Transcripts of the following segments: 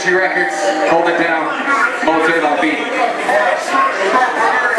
Country Records, hold it down, Moser on beat.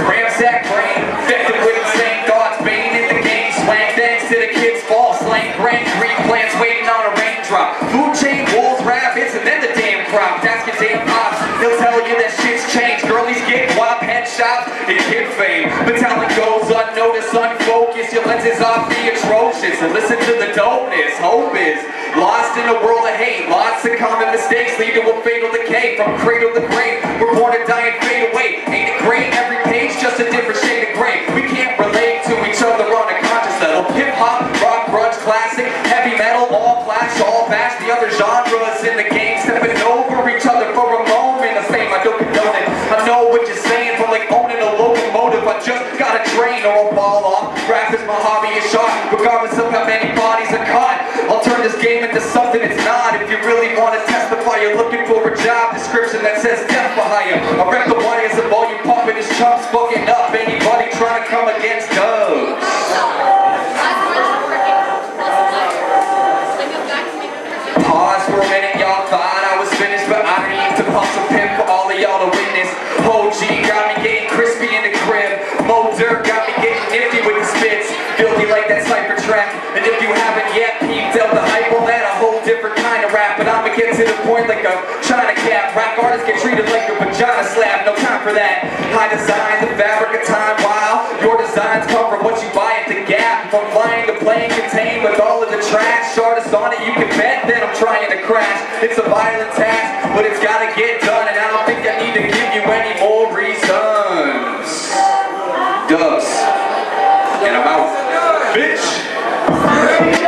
Ramsack brain, infected with insane thoughts, bane in the game, swang thanks to the kids' fall, slang grain, green plants waiting on a raindrop. Food chain, wolves, rabbits, and then the damn crop. That's your damn pops, he'll tell you that shit's changed. Girlies get wop, headshots, and kid fame. But talent goes unnoticed, unfocused, your lenses off the atrocious. And listen to the dopeness, hope is lost in a world of hate. Lots of common mistakes lead to a fatal decay. From cradle to grave, we're born to die and fade away. Ain't it great? Every page just a different shade of gray. We can't relate to each other on a conscious level. Hip-hop, rock, grunge, classic, heavy metal, all clash, all bash. The other genres in the game stepping over each other for a moment of fame. I don't condone it. I know what you're saying, but like owning a locomotive, I just gotta train or I'll fall off. Rap is my hobby, is shot, regardless of how many bodies are caught. I'll turn this game into something it's not. If you really want to testify, you're looking for a job description that says death behind you. I rep the warriors of all you pumping his chumps fucking up. Anybody trying to come against those? Pause for a minute, y'all thought I was finished, but I need to pump some pimp for all of y'all to witness. OG got me getting crispy in the crib. Moser got me getting nifty with the spits. Filthy like that cypher track. And if you haven't yet peeped out the hype on that, a whole different kind of rap. But I'ma get to the point like a China cap. Rap artists get treated like a vagina slab. No time for that. High design, the fabric of time. While your designs come from what you buy at the Gap. From flying to playing contained with all of the trash. Artists on it, you can bet that I'm trying to crash. It's a violent task, but it's gotta get done. And I don't think I need to give you any more reasons. Dubs. And I'm out. Bitch!